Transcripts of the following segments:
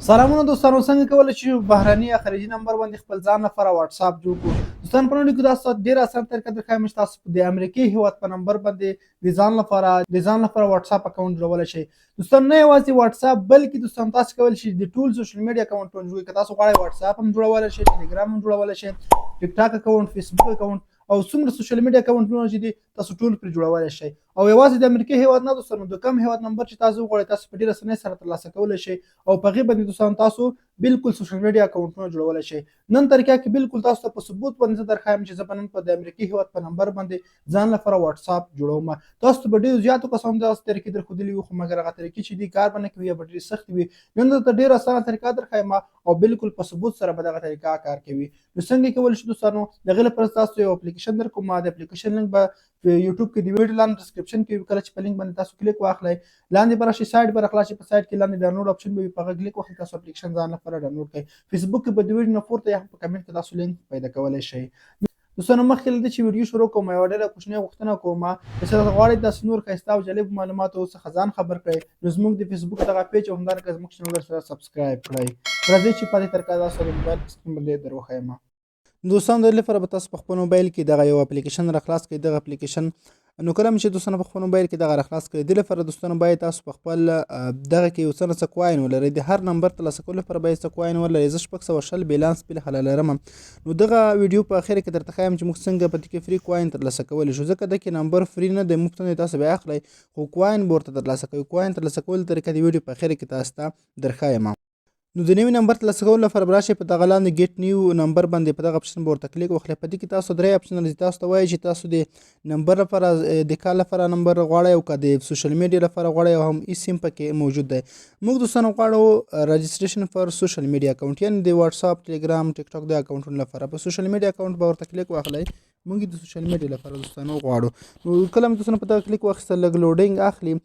سلامونه دوستانو، څنګه کولی شو بهرني یا خارجي نمبر باندې خپل ځان لپاره واتساپ جوړ کړو؟ دوستان په نړۍ کې دا ډېره اسانه طریقه درښایم چې تاسو د امریکې هېواد په نمبر باندې د ځان لپاره واتساپ اکاونټ جوړولی شئ. دوستان نه یوازې واتساپ بلکې دوستان تاسو کولی شئ د ټول سوشل میډیا اکاونټونه جوړ کړئ. که تاسو غواړئ واتساپ هم جوړولی شئ، ټلګرام هم جوړولی شئ، ټیک ټاک اکاونټ، فیسبوک اکاونټ او څومره سوشل میډیا اکاونټونه چې دي تاسو ټول پرې جوړولی شئ. او یوازې د امریکې هېواد نه دوستانو، د کوم هېواد نمبر چې تاسو وغواړئ تاسو په ډېره اسانۍ سره ترلاسه کولی شئ او په هغې باندې دوستان تاسو بالکل سوشل میډیا اکاونټونه جوړولی شئ. نن طریقه کې بالکل تاسو ته په ثبوت باندې زه درښایم چې زه به نن په د امریکې هېواد په نمبر باندې ځان لپاره واتساپ جوړوم. تاسو ته به ډېرو زیاتو کسانو دغسې طریقې درښودلي وي، خو مګر هغه طریقې چې دي کار به نه کوي یا به ډېرې سختې وي. نن درته ډېره اسانه طریقه درښایم او بالکل په ثبوت سره به دغه طریقه کار کوي. نو څنګه کولی شو دوستانو؟ د هغې لپاره تاسو یو اپلیکیشن درکوم. د اپلیکیشن لینک به په یوټیوب کې د ویډیو لاندې ډسکرپشن کې وي. کله چې په لینک باندې تاسو کلیک واخلئ، لاندې به راشئ، سایډ به راخلاص شي، په سایډ کې لاندې ډاونلوډ اپشن به وي، په هغه کلیک وکړئ، تاسو اپلیکیشن ځان لپاره ډاونلوډ کړئ. فیسبوک کې به د ویډیو نه پورته یا هم په کمنټ کې تاسو لینک پیدا کولی شئ. دوستانو مخکې له دې چې ویډیو شروع کوم، یوه ډېره کوچنۍ غوښتنه کوم چې تاسو غواړئ داسې نور ښایسته او جالب معلوماتو څخه ځان خبر کړئ، نو زموږ د فیسبوک دغه پیج او همدارنګه زموږ چینل ورسره سبسکرایب کړئ. راځئ چې په دې طریقه تاسو د موبایل په سکرین باندې در وښیم. دوستانو د دې لپاره به تاسو په خپل موبایل کې دغه یو اپلیکیشن راخلاص کړئ. دغه اپلیکیشن نو کله چې دوستانو په خپل موبایل کې دغه راخلاص کړئ، دې لپاره دوستانو باید تاسو په خپل دغه کې یو څه نه څه کوین ولرئ. د هر نمبر ترلاسه کولو لپاره باید څه کوین ولرئ. زه 620 بیلانس بالحاله لرم. نو دغه ویډیو په اخر کې درته ښایم چې موږ څنګه په دې کې فری کوین ترلاسه کولی شو. ځکه دغه نمبر فری نه دی، مفت نه تاسو به اخلئ، خو کوین به ورته ترلاسه کوئ. کوین ترلاسه کولو طریقه د ویډیو په اخر کې تاسو ته درښایم. نو د نوي نمبر ترلاسه کولو لپاره به راشئ په دغه لاندې ګیټ نیو نمبر باندې، په دغه اپشن به ورته کلیک وکړئ. په دې کې تاسو درې اپشن راځي. تاسو ته وایي چې تاسو د نمبر لپاره د کال لپاره نمبر غواړئ او که د سوشل میډیا لپاره غواړئ او هم ای سیم پکې موجود دی. موږ دوستانو غواړو رجسټریشن فار سوشل میډیا اکاونټ، یعنې د واتساپ، ټلګرام، ټیک ټاک د اکاونټونو لپاره. په سوشل میډیا اکاونټ به ورته کلیک واخلئ. موږ د سوشل میډیا لپاره دوستانو غواړو. نو کله مو دوستانو په دغه کلیک واخیسته، لږ لوډینګ اخلي.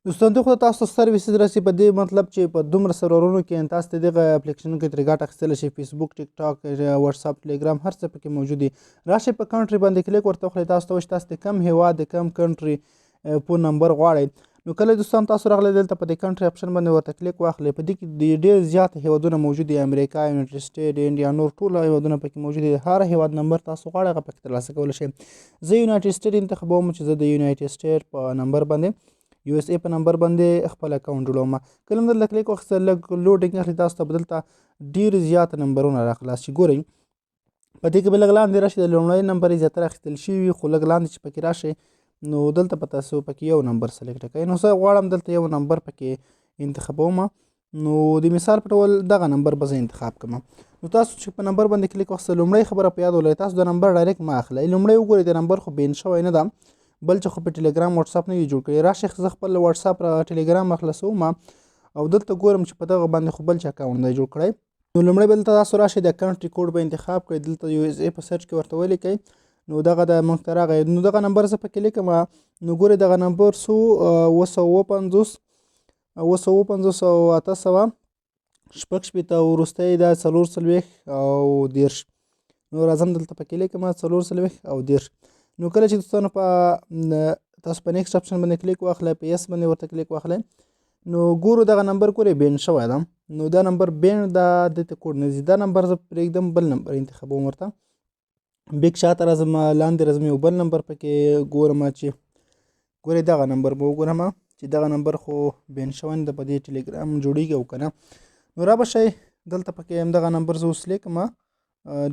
دوستان دغه تاسو ته سرویسز راسي، په دې مطلب چې په دومره سرورونو کې تاسو ته دغه اپلیکیشنونو کې ترې ګټه اخیستلی شئ. فیسبوک، ټیک ټاک، واتساپ، ټلګرام، هر څه پکې موجود دي. راشئ په کنټري باندې کلیک ورته وکړئ. تاسو ته وایي چې تاسو د کوم هېواد د کوم کنټري په نمبر غواړئ. نو کله دوستان تاسو راغلی دلته په دې کنټري اپشن باندې ورته کلیک واخلئ. په دې کې د ډېر زیات هېوادونه موجود دي، امریکا، یونایټډ سټیټ، انډیا، نور ټول هېوادونه پکې موجود دي. هر هېواد نمبر تاسو غواړئ هغه پکې ترلاسه کولی شئ. زه یونایټډ سټیټ انتخابوم چې زه د یونایټډ سټیټ په نمبر باندې، یو اس ای په نمبر باندې خپل اکاونټ جوړوم. کله مو دلته کلیک واخیسته، لږ لوډینګ اخلي، تاسو ته به دلته ډېر زیات نمبرونه راخلاص شي. ګورئ په دې کې به لږ لاندې راشي، د لومړی نمبر یې زیاتره اخیستل شوي وي، خو لږ لاندې چې پکې راشئ نو دلته به تاسو پکې یو نمبر سلیکټ کړئ. نو زه غواړم دلته یو نمبر پکې انتخابوم. نو د مثال په ډول دغه نمبر به زه انتخاب کړم. نو تاسو چې په نمبر باندې کلیک واخیسته، لومړی خبره په یاد ولرئ، تاسو د نمبر ډایرکټ مه اخلئ. لومړی وګورئ د نمبر خو بین شوی نه ده، بل چې خو په ټلګرام واتساپ نه وي جوړ کړی. راشئ زه خپل واتساپ ټلګرام اخلاصوم او دلته ګورم چې په دغه باندې خو بل چې اکاونټ دی جوړ کړی. نو لومړی به دلته تاسو راشئ، د کنټري کوډ به انتخاب کړئ. دلته یو اس ای په سرچ کې ورته ولیکئ. نو دغه د موږ ته راغی. نو دغه نمبر زه پکې لیکم. نو ګورئ دغه نمبر څو 250 او 800 شپږ شپېته، وروستی دا 440 او 30. نو راځم دلته پکې لیکم 440 او 30. نو کله چې دوستانو په تاسو په نیکسټ اپشن باندې کلیک واخلئ، په یس باندې ورته کلیک واخلئ، نو ګورو دغه نمبر ګورئ بین شوی ده. نو دا نمبر بین دا دلته کوډ نه ځي. دا نمبر زه پرېږدم، بل نمبر انتخابوم. ورته بیک شاته راځم، لاندې راځم، یو بل نمبر پکې ګورم چې ګورئ دغه نمبر به وګورم چې دغه نمبر خو بین شوی نه ده، په دې ټلګرام جوړېږي او که نه. نو را به شئ دلته پکې همدغه نمبر زه اوس لیکم.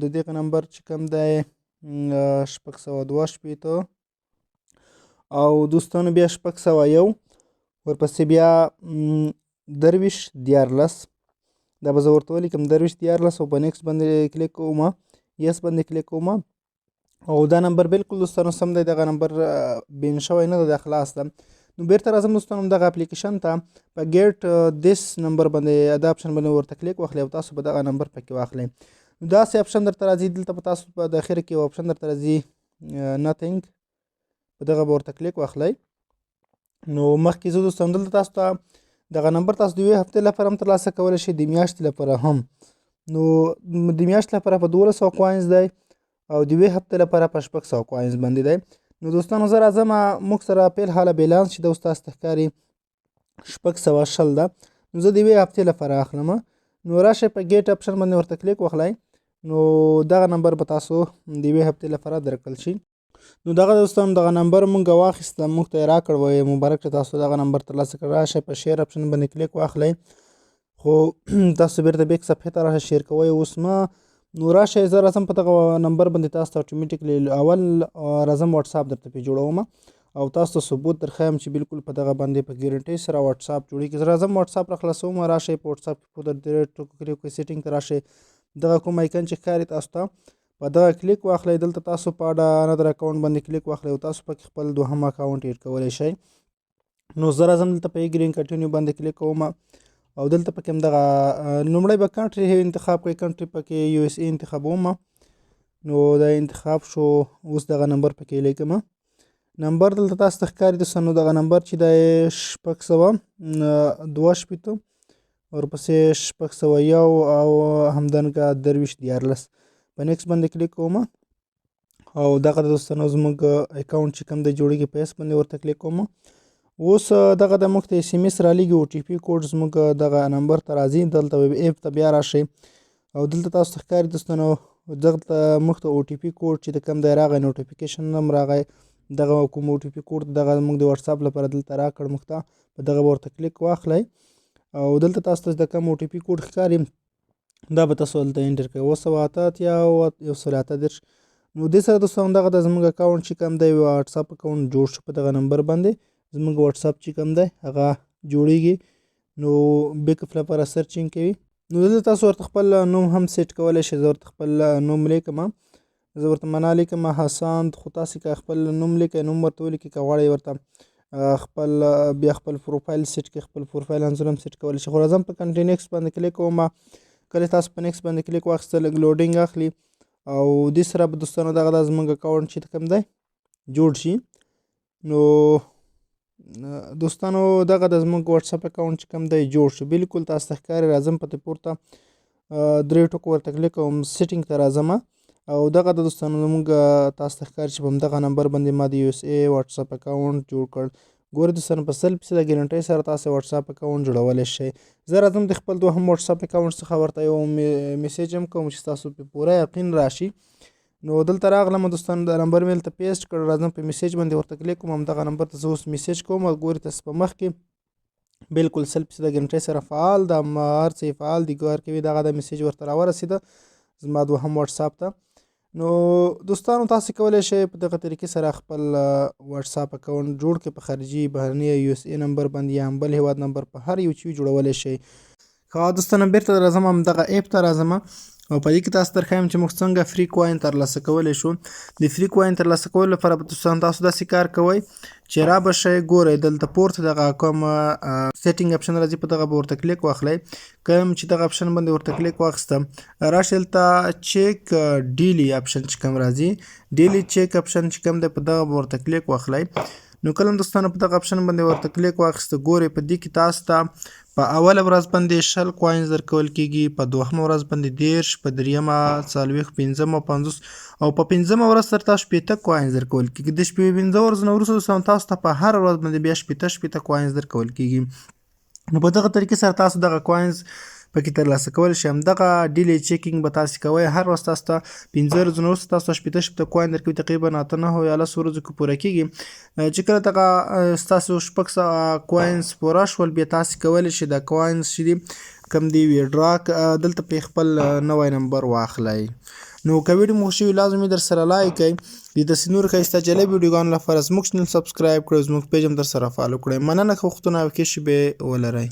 د دغه نمبر چې کوم دی 642 او دوستانو بیا 601، ورپسې بیا 23 دا به زه ورته ولیکم 23 او په نیکسټ باندې کلیک کوم، یس باندې کلیک کوم او دا نمبر بالکل دوستانو سم دی. دغه نمبر بین شوی نه ده، دا خلاص ده. نو بیرته راځم دوستانو دغه اپلیکیشن ته، په ګیټ دیس نمبر باندې دا اپشن باندې ورته کلیک واخلئ او تاسو به دغه نمبر پکې واخلئ. نو داسې اپشن درته راځي. دلته په تاسو په د اخر کې یو اپشن درته راځي ناتینګ، په دغه به ورته کلیک واخلئ. نو مخکې زه دوستانو دلته تاسو ته دغه نمبر تاسو د یوې هفتې لپاره هم ترلاسه کولی شئ، د میاشتې لپاره هم. نو د میاشتې لپاره په 1200 کوینز دی او د یوې هفتې لپاره په 600 کوینز باندې دی. نو دوستانو زه راځم، موږ سره فعل حاله بیلانس چې د اوس تاسو ته ښکاري 620 ده. نو زه د یوې هفتې لپاره اخلم. نو راشئ په ګیټ اپشن باندې ورته کلیک وکړئ. نو دغه نمبر به تاسو د یوې هفتې لپاره درکړل شي. نو دغه دوستانو دغه نمبر مونږ واخیسته، مونږ ته یې راکړ، وایي مبارک شه تاسو دغه نمبر ترلاسه کړ. راشئ په شیر اپشن باندې کلیک واخلئ، خو تاسو بیرته بیک صفحې ته راشئ، شیر کوئ اوس ما. نو راشئ زه راځم په دغه نمبر باندې تاسو ته اټومیټیکلی اول راځم واتساپ درته پې جوړوم او تاسو ته ثبوت درښیم چې بالکل په دغه باندې په ګارنټۍ سره واتساپ جوړېږي. زه راځم واتساپ راخلاصوم، راشئ په واتساپ کې په درې ټکو کلیک وکړئ، سیټینګ ته راشئ، دغه کوم آیکن چې ښکاري تاسو ته په دغه کلیک واخلئ. دلته تاسو په اډ انادر اکاونټ باندې کلیک واخلئ او تاسو پکې خپل دوهم اکاونټ ایډ کولی شئ. نو زه راځم دلته په ایګرین کنټینیو باندې کلیک کوم او دلته پکې همدغه لومړی به کنټري انتخاب کړئ، کنټري پکې یو اس ای انتخابوم. نو دا انتخاب شو، اوس دغه نمبر پکې لیکم. نمبر دلته تاسو ته ښکاري دوستانو دغه نمبر چې دی 662 ورپسې 601 او همدارنګه 23 په نیکس باندې کلیک کوم او دغه دوستانو زموږ اکاونټ چې کوم دی جوړېږي په ایس باندې ورته کلیک کوم. اوس دغه د موږ ته اس ام اس رالیږي، او ټي پي کوډ زموږ دغه نمبر ته راځي. دلته ویب ایپ ته بیا راشئ او دلته تاسو ته ښکاري دوستانو دلته موږ ته او ټي پي کوډ چې د کوم دی راغی، نوټیفیکیشن هم راغی. دغه کوم او ټي پي کوډ دغه موږ د واتساپ لپاره دلته راکړ، موږ ته په دغه به ورته کلیک واخلئ او دلته تاسو ته د کوم او ټي پي کوډ ښکاري دا به تاسو دلته انټر کوئ، 988 او 138. نو دې سره دوستانو دغه د زموږ اکاونټ چې کوم دی واتساپ اکاونټ جوړ شو. په دغه نمبر باندې زموږ واتساپ چې کوم دی هغه جوړېږي. نو بیک اپ لپاره سرچینګ کوي. نو دلته تاسو ورته خپل نوم هم سیټ کولی شئ. زه ورته خپل نوم لیکم، زه ورته معنا لیکم حسان، خو تاسې که خپل نوم لیکئ نوم ورته ولیکئ، که غواړئ ورته خپل بیا خپل پروفایل سیټ کړئ، خپل پروفایل انځور هم سیټ کولی شئ. خو راځم په کنټینیکس باندې کلیک کوم. کله تاسو په نیکس باندې کلیک واخیسته لږ لوډینګ اخلي او دې سره به دوستانو دغه د زموږ اکاونټ چې کوم دی جوړ شي. نو دوستانو دغه د زموږ واتساپ اکاونټ چې کوم دی جوړ شو، بالکل تاسو ته ښکاري. راځم په پورته درې ټکو ورته کلیک کوم، سیټینګ ته راځم او دغه د دوستانو زموږ تاسو ته ښکاري چې په همدغه نمبر باندې ما د یو اس ای واتساپ اکاونټ جوړ کړ. ګورئ دوستانو په 100% ګارنټۍ سره تاسو واتساپ اکاونټ جوړولی شئ. زه راځم د خپل دوهم واتساپ اکاونټ څخه ورته یو میسیج هم کوم چې تاسو په پوره یقین راشي. نو دلته راغلم دوستانو د نمبر مې دلته پیسټ کړ، راځم په میسیج باندې ورته کلیک کوم، همدغه نمبر ته زه اوس میسیج کوم. ګورئ تاسو په مخ کې بالکل 100% ګارنټۍ سره فعال ده، هر څه فعال دي. ګوار کوي دغه د میسیج ورته راورسېده زما دوهم واتساپ ته. نو دوستانو تاسو کولی شئ په دغه طریقې سره خپل واتساپ اکاونټ جوړ کړئ په خارجي بهرني یو اس ای نمبر باندې یا هم بل هیواد نمبر په هر یو چې جوړولی شئ. ښه دوستانو بیرته راځم همدغه ایپ ته راځم او په دې کې تاسو درښیم چې موږ څنګه فری کوین ترلاسه کولی شو. د فری کوین ترلاسه کولو لپاره به دوستانو تاسو داسې کار کوئ چې را به شئ، ګورئ دلته پورته دغه کوم سیټینګ اپشن راځي، په دغه به ورته کلیک واخلئ. کوم چې دغه اپشن باندې ورته کلیک واخیستم، راشئ دلته چیک ډیلی اپشن چې کوم راځي، ډیلی چیک اپشن چې کوم دی په دغه به ورته کلیک واخلئ. نو کله هم دوستانو په دغه اپشن باندې ورته کلیک واخیسته، ګورئ په دې کې تاسو ته په اوله ورځ باندې 100 کوینز درکول کېږي، په دوهمه ورځ باندې 10، په دریمه 40، پنځمه 50 او په پنځمه ورځ سره تاسو 50 کوینز درکول کېږي. د شپې 15 ورځو نه وروسته تاسو ته په هر ورځ باندې بیا 50 کوینز درکول کېږي. نو په دغه طریقې سره تاسو دغه کوینز پکې ترلاسه کولی شئ. همدغه ډیلی چیکینګ به تاسو کوئ، هر ورځ تاسو ته 15 ورځو نه وروسته تاسو ته 50 کوین درکوي، تقریبا 8 یا 10 ورځو کې پوره کېږي. چې کله دغه ستاسو 600 کوینز پوره شول، بیا تاسو کولی شئ د کوینز چې دي کوم دی ویډرا دلته په خپل نوی نمبر واخلئ. نو که ویډیو مو خوښ وي لازمي در سره لایک کړئ، د داسې نور ښایسته جالب ویډیوګانو لپاره زموږ چینل سبسکرایب کړئ، زموږ پیج هم در سره فالو کړئ. مننه، ښه وختونه او ښې شېبې ولرئ.